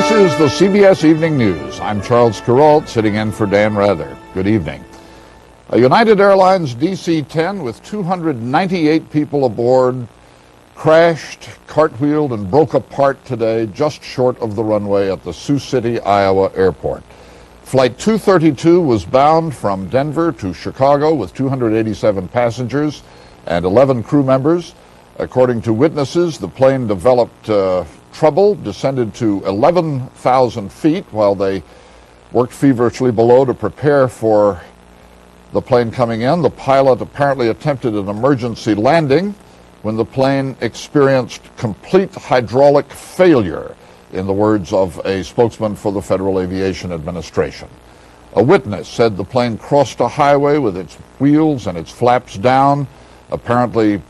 This is the CBS Evening News. I'm Charles Kuralt, sitting in for Dan Rather. Good evening. A United Airlines DC-10 with 298 people aboard crashed, cartwheeled, and broke apart today just short of the runway at the Sioux City, Iowa airport. Flight 232 was bound from Denver to Chicago with 287 passengers and 11 crew members. According to witnesses, the plane developed trouble, descended to 11,000 feet while they worked feverishly below to prepare for the plane coming in. The pilot apparently attempted an emergency landing when the plane experienced complete hydraulic failure, in the words of a spokesman for the Federal Aviation Administration. A witness said the plane crossed a highway with its wheels and its flaps down, apparently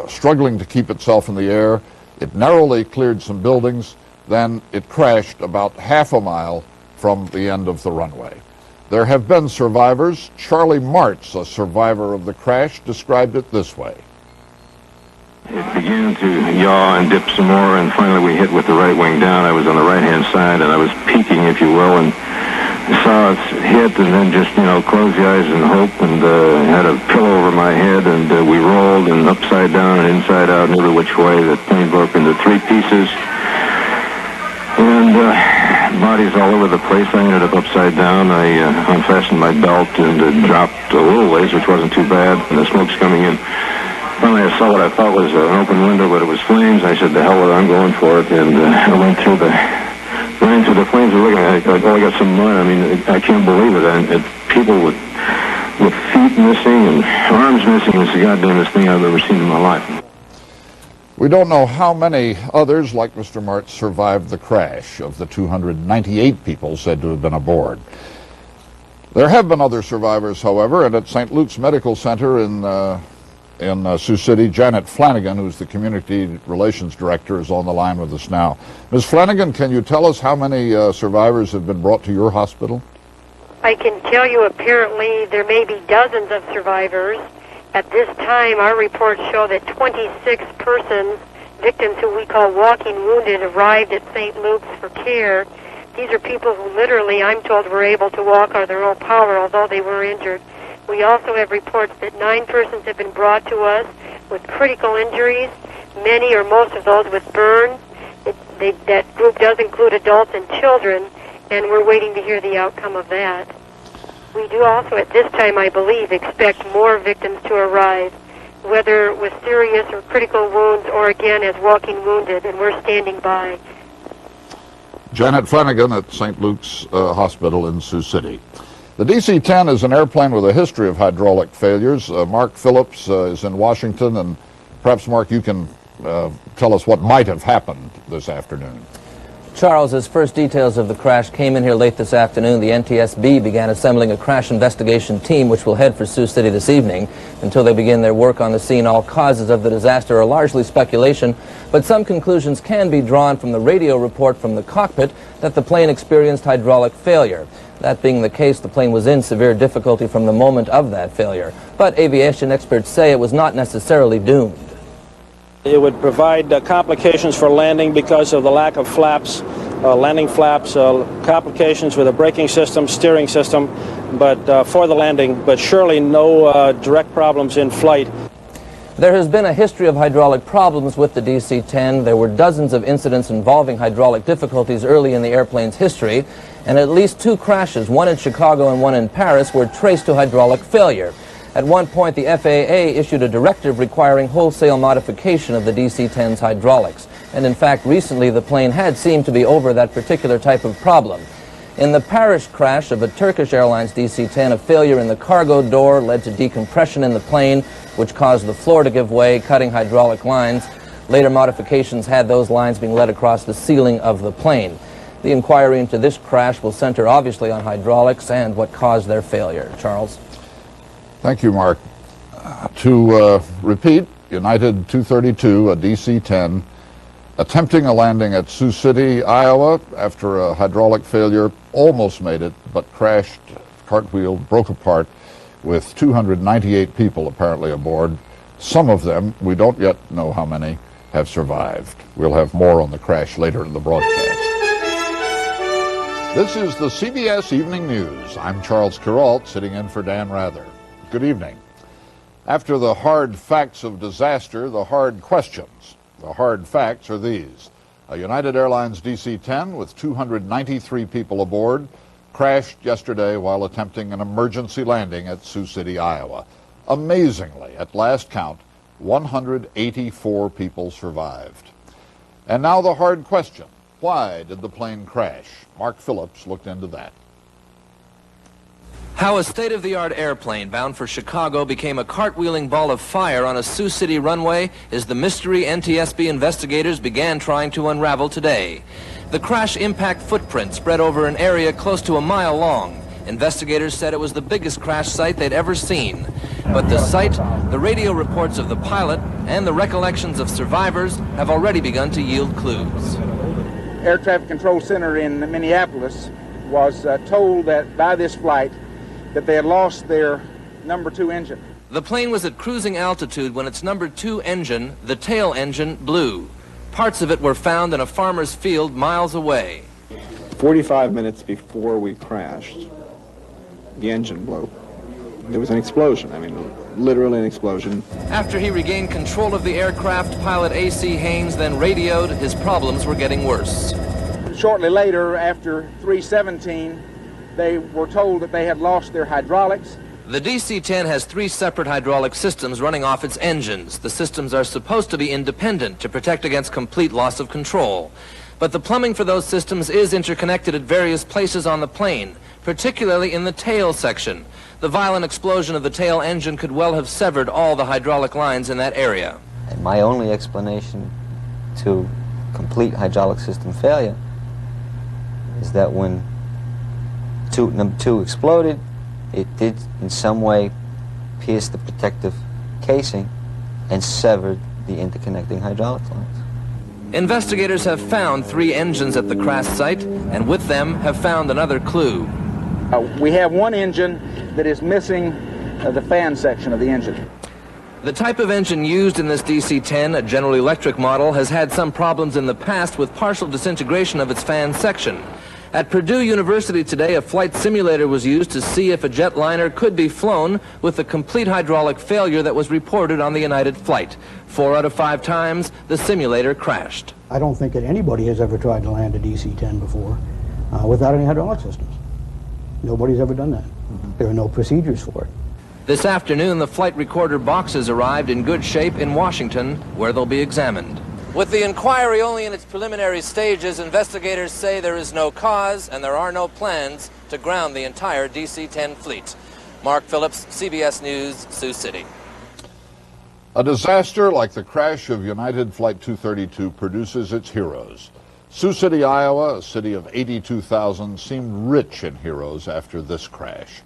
struggling to keep itself in the air. It narrowly cleared some buildings, then it crashed about half a mile from the end of the runway. There have been survivors. Charlie Martz, a survivor of the crash, described it this way. It began to yaw and dip some more, and finally we hit with the right wing down. I was on the right-hand side, and I was peeking, if you will, and saw it hit, and then just, closed the eyes and hope, and had a pillow over my head, and we rolled, and upside down and inside out and every which way. The plane broke into three pieces, and bodies all over the place. I ended up upside down. I unfastened my belt and dropped a little ways, which wasn't too bad, and the smoke's coming in. Finally, I saw what I thought was an open window, but it was flames. I said, "The hell with it, I'm going for it," and I ran through the flames. Were looking at it. I got some mud. I mean, I can't believe it. And people with feet missing and arms missing is the goddamnest thing I've ever seen in my life. We don't know how many others, like Mr. Martz, survived the crash of the 298 people said to have been aboard. There have been other survivors, however, and at St. Luke's Medical Center in Sioux City, Janet Flanagan, who's the Community Relations Director, is on the line with us now. Ms. Flanagan, can you tell us how many survivors have been brought to your hospital? I can tell you apparently there may be dozens of survivors. At this time, our reports show that 26 persons, victims who we call walking wounded, arrived at St. Luke's for care. These are people who literally, I'm told, were able to walk on their own power, although they were injured. We also have reports that 9 persons have been brought to us with critical injuries, many or most of those with burns. That group does include adults and children, and we're waiting to hear the outcome of that. We do also, at this time, I believe, expect more victims to arrive, whether with serious or critical wounds or, again, as walking wounded, and we're standing by. Janet Flanagan at St. Luke's Hospital in Sioux City. The DC-10 is an airplane with a history of hydraulic failures. Mark Phillips is in Washington, and perhaps, Mark, you can tell us what might have happened this afternoon. Charles, as first details of the crash came in here late this afternoon, the NTSB began assembling a crash investigation team which will head for Sioux City this evening. Until they begin their work on the scene, all causes of the disaster are largely speculation, but some conclusions can be drawn from the radio report from the cockpit that the plane experienced hydraulic failure. That being the case, the plane was in severe difficulty from the moment of that failure. But aviation experts say it was not necessarily doomed. It would provide complications for landing because of the lack of flaps, landing flaps, complications with the braking system, steering system, but for the landing, but surely no direct problems in flight. There has been a history of hydraulic problems with the DC-10. There were dozens of incidents involving hydraulic difficulties early in the airplane's history, and at least 2 crashes, one in Chicago and one in Paris, were traced to hydraulic failure. At one point, the FAA issued a directive requiring wholesale modification of the DC-10's hydraulics. And in fact, recently the plane had seemed to be over that particular type of problem. In the Paris crash of a Turkish Airlines DC-10, a failure in the cargo door led to decompression in the plane, which caused the floor to give way, cutting hydraulic lines. Later modifications had those lines being led across the ceiling of the plane. The inquiry into this crash will center obviously on hydraulics and what caused their failure. Charles? Thank you, Mark. To repeat, United 232, a DC-10, attempting a landing at Sioux City, Iowa, after a hydraulic failure, almost made it, but crashed, cartwheeled, broke apart, with 298 people apparently aboard. Some of them, we don't yet know how many, have survived. We'll have more on the crash later in the broadcast. This is the CBS Evening News. I'm Charles Kuralt, sitting in for Dan Rather. Good evening. After the hard facts of disaster, the hard questions. The hard facts are these. A United Airlines DC-10 with 293 people aboard crashed yesterday while attempting an emergency landing at Sioux City, Iowa. Amazingly, at last count, 184 people survived. And now the hard question. Why did the plane crash? Mark Phillips looked into that. How a state-of-the-art airplane bound for Chicago became a cartwheeling ball of fire on a Sioux City runway is the mystery NTSB investigators began trying to unravel today. The crash impact footprint spread over an area close to a mile long. Investigators said it was the biggest crash site they'd ever seen. But the site, the radio reports of the pilot, and the recollections of survivors have already begun to yield clues. Air Traffic Control Center in Minneapolis was told that by this flight that they had lost their number 2 engine. The plane was at cruising altitude when its number 2 engine, the tail engine, blew. Parts of it were found in a farmer's field miles away. 45 minutes before we crashed, the engine blew. There was an explosion, literally an explosion. After he regained control of the aircraft, pilot A.C. Haynes then radioed his problems were getting worse. Shortly later, after 3:17, they were told that they had lost their hydraulics. The DC-10 has 3 separate hydraulic systems running off its engines. The systems are supposed to be independent to protect against complete loss of control. But the plumbing for those systems is interconnected at various places on the plane, particularly in the tail section. The violent explosion of the tail engine could well have severed all the hydraulic lines in that area. And my only explanation to complete hydraulic system failure is that when number 2 exploded, it did in some way pierce the protective casing and severed the interconnecting hydraulic lines. Investigators have found 3 engines at the crash site, and with them have found another clue. We have one engine that is missing the fan section of the engine. The type of engine used in this DC-10, a General Electric model, has had some problems in the past with partial disintegration of its fan section. At Purdue University today, a flight simulator was used to see if a jetliner could be flown with the complete hydraulic failure that was reported on the United flight. 4 out of 5 times, the simulator crashed. I don't think that anybody has ever tried to land a DC-10 before without any hydraulic systems. Nobody's ever done that. There are no procedures for it. This afternoon, the flight recorder boxes arrived in good shape in Washington, where they'll be examined. With the inquiry only in its preliminary stages, investigators say there is no cause and there are no plans to ground the entire DC-10 fleet. Mark Phillips, CBS News, Sioux City. A disaster like the crash of United Flight 232 produces its heroes. Sioux City, Iowa, a city of 82,000, seemed rich in heroes after this crash.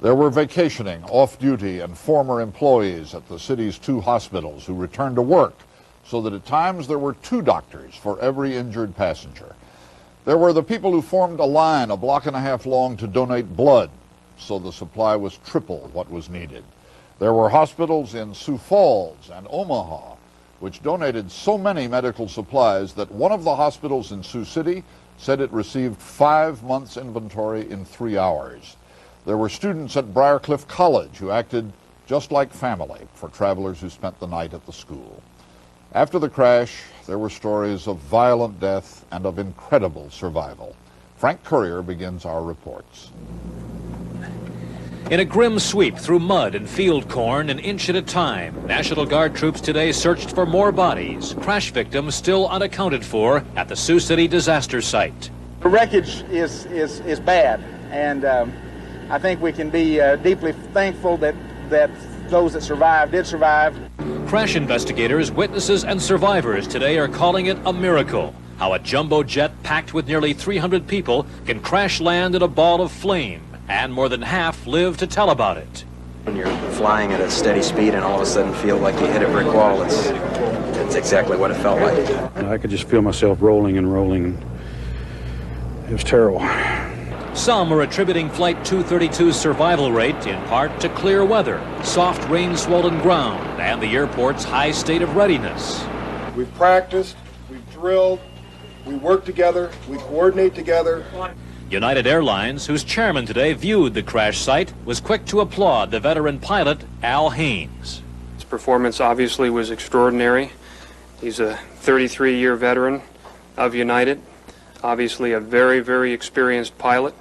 There were vacationing, off-duty, and former employees at the city's 2 hospitals who returned to work, so that at times there were 2 doctors for every injured passenger. There were the people who formed a line a block and a half long to donate blood, so the supply was triple what was needed. There were hospitals in Sioux Falls and Omaha, which donated so many medical supplies that one of the hospitals in Sioux City said it received 5 months' inventory in 3 hours. There were students at Briarcliff College who acted just like family for travelers who spent the night at the school. After the crash, there were stories of violent death and of incredible survival. Frank Courier begins our reports. In a grim sweep through mud and field corn, an inch at a time, National Guard troops today searched for more bodies, crash victims still unaccounted for at the Sioux City disaster site. The wreckage is bad, and I think we can be deeply thankful that those that survived did survive. Crash investigators, witnesses, and survivors today are calling it a miracle. How a jumbo jet packed with nearly 300 people can crash land in a ball of flame, and more than half live to tell about it. When you're flying at a steady speed and all of a sudden feel like you hit a brick wall, it's exactly what it felt like. And I could just feel myself rolling and rolling. It was terrible. Some are attributing Flight 232's survival rate in part to clear weather, soft rain-swollen ground, and the airport's high state of readiness. We've practiced, we've drilled, we work together, we coordinate together. United Airlines, whose chairman today viewed the crash site, was quick to applaud the veteran pilot, Al Haynes. His performance obviously was extraordinary. He's a 33-year veteran of United, obviously a very, very experienced pilot.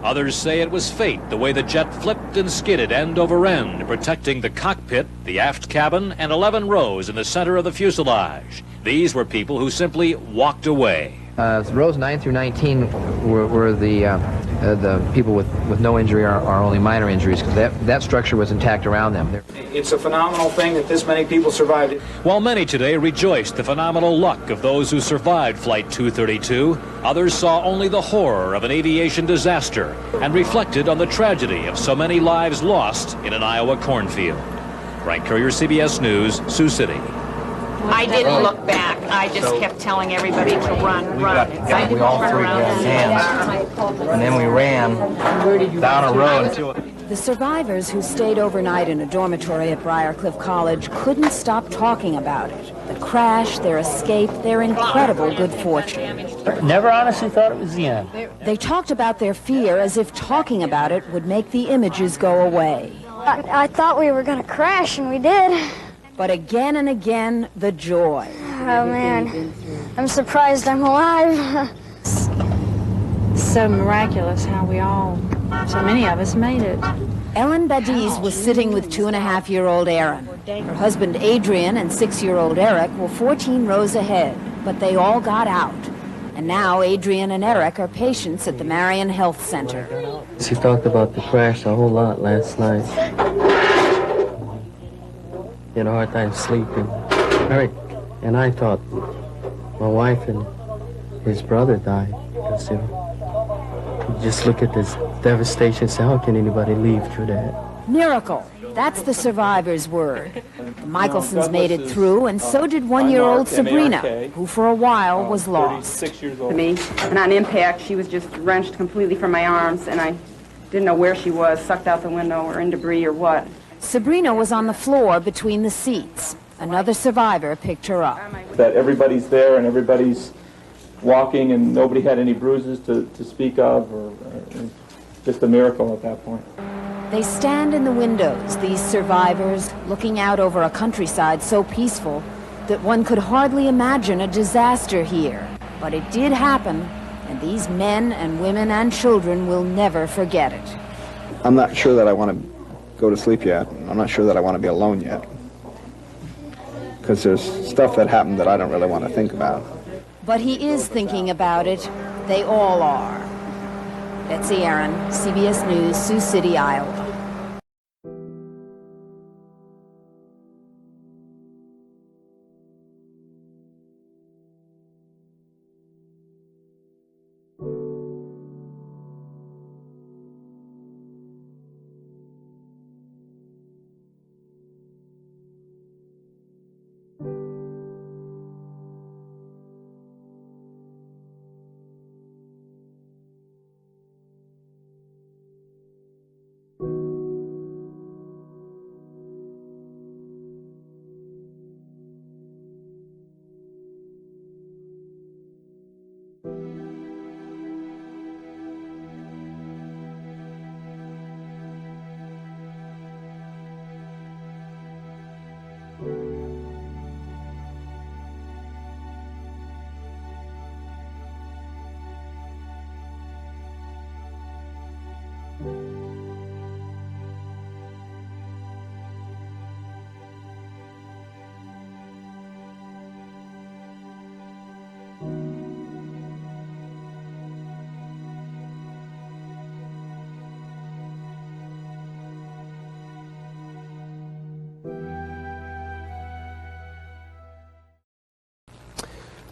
Others say it was fate, the way the jet flipped and skidded end over end, protecting the cockpit, the aft cabin, and 11 rows in the center of the fuselage. These were people who simply walked away. Rows 9 through 19 were the people with no injury or only minor injuries, because that structure was intact around them. It's a phenomenal thing that this many people survived it. While many today rejoiced the phenomenal luck of those who survived Flight 232, others saw only the horror of an aviation disaster and reflected on the tragedy of so many lives lost in an Iowa cornfield. Frank Courier, CBS News, Sioux City. I didn't look back. I just kept telling everybody to run. We all three grabbed hands, and then we ran down a road. The survivors who stayed overnight in a dormitory at Briarcliff College couldn't stop talking about it. The crash, their escape, their incredible good fortune. Never honestly thought it was the end. They talked about their fear as if talking about it would make the images go away. I thought we were going to crash, and we did. But again and again, the joy. Oh, man. I'm surprised I'm alive. So miraculous how so many of us made it. Ellen Badiz was sitting with 2.5-year-old Aaron. Her husband Adrian and 6-year-old Eric were 14 rows ahead, but they all got out. And now Adrian and Eric are patients at the Marion Health Center. She talked about the crash a whole lot last night. He had a hard time sleeping. Eric and I thought my wife and his brother died. Because, you just look at this devastation. So how can anybody leave through that? Miracle. That's the survivor's word. The Michelsons made it through, and so did 1-year-old Sabrina, who for a while was lost. 6 years old. To me, and on impact, she was just wrenched completely from my arms, and I didn't know where she was, sucked out the window or in debris or what. Sabrina was on the floor between the seats. Another survivor picked her up. That everybody's there and everybody's walking and nobody had any bruises to speak of, or just a miracle at that point. They stand in the windows, these survivors, looking out over a countryside so peaceful that one could hardly imagine a disaster here. But it did happen, and these men and women and children will never forget it. I'm not sure that I want to go to sleep yet. I'm not sure that I want to be alone yet. Because there's stuff that happened that I don't really want to think about. But he is thinking about it. They all are. Betsy Aaron, CBS News, Sioux City, Iowa.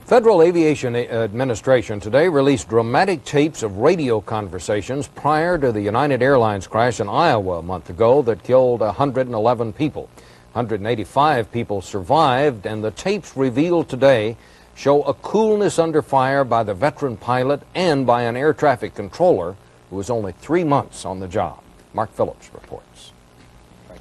Federal Aviation Administration today released dramatic tapes of radio conversations prior to the United Airlines crash in Iowa a month ago that killed 111 people. 185 people survived, and the tapes revealed today show a coolness under fire by the veteran pilot and by an air traffic controller who was only 3 months on the job. Mark Phillips reports.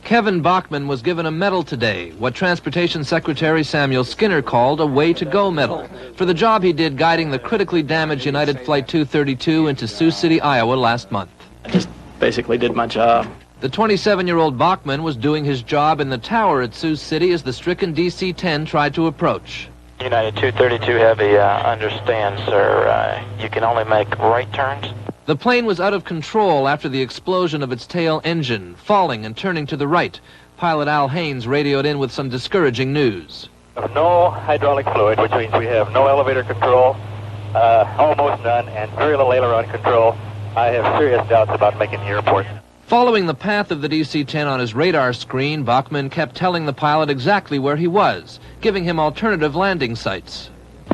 Kevin Bachman was given a medal today, what Transportation Secretary Samuel Skinner called a way-to-go medal, for the job he did guiding the critically damaged United Flight 232 into Sioux City, Iowa last month. I just basically did my job. The 27-year-old Bachman was doing his job in the tower at Sioux City as the stricken DC-10 tried to approach. United 232 Heavy, understand, sir, you can only make right turns? The plane was out of control after the explosion of its tail engine, falling and turning to the right. Pilot Al Haynes radioed in with some discouraging news. No hydraulic fluid, which means we have no elevator control, almost none, and very little aileron control. I have serious doubts about making the airport. Following the path of the DC-10 on his radar screen, Bachman kept telling the pilot exactly where he was, giving him alternative landing sites.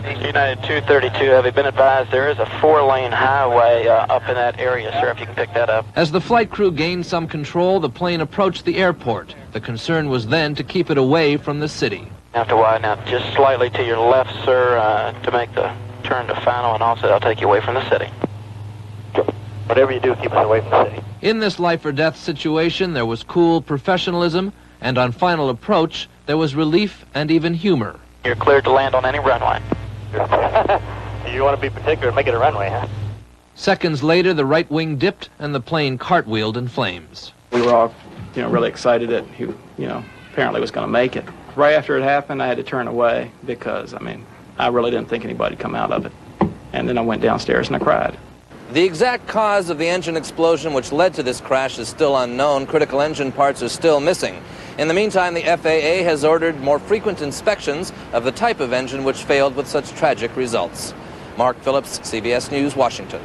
United 232 Heavy, been advised there is a 4-lane highway up in that area, sir, if you can pick that up. As the flight crew gained some control, the plane approached the airport. The concern was then to keep it away from the city. Have to widen out just slightly to your left, sir, to make the turn to final, and also I'll take you away from the city. Whatever you do, keep us away from the city. In this life-or-death situation, there was cool professionalism, and on final approach, there was relief and even humor. You're cleared to land on any runway. You want to be particular, make it a runway, huh? Seconds later, the right wing dipped and the plane cartwheeled in flames. We were all, really excited that he, apparently was going to make it. Right after it happened, I had to turn away because, I really didn't think anybody would come out of it. And then I went downstairs and I cried. The exact cause of the engine explosion which led to this crash is still unknown. Critical engine parts are still missing. In the meantime, the FAA has ordered more frequent inspections of the type of engine which failed with such tragic results. Mark Phillips, CBS News, Washington.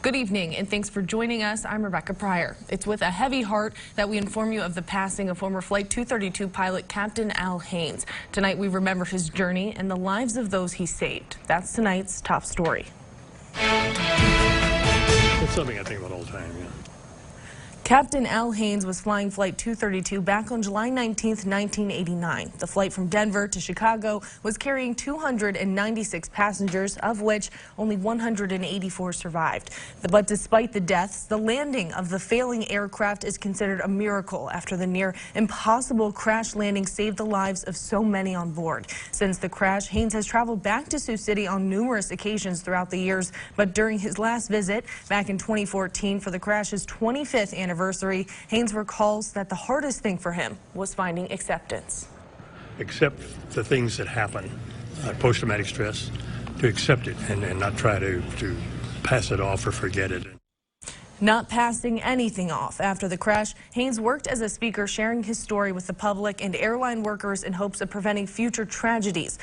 Good evening, and thanks for joining us. I'm Rebecca Pryor. It's with a heavy heart that we inform you of the passing of former Flight 232 pilot Captain Al Haynes. Tonight, we remember his journey and the lives of those he saved. That's tonight's top story. It's something I think about all the time, yeah. Captain Al Haynes was flying Flight 232 back on July 19, 1989. The flight from Denver to Chicago was carrying 296 passengers, of which only 184 survived. But despite the deaths, the landing of the failing aircraft is considered a miracle after the near impossible crash landing saved the lives of so many on board. Since the crash, Haynes has traveled back to Sioux City on numerous occasions throughout the years, but during his last visit back in 2014 for the crash's 25th anniversary, Haynes recalls that the hardest thing for him was finding acceptance. Accept the things that happen, post-traumatic stress, to accept it and not try to pass it off or forget it. Not passing anything off. After the crash, Haynes worked as a speaker sharing his story with the public and airline workers in hopes of preventing future tragedies.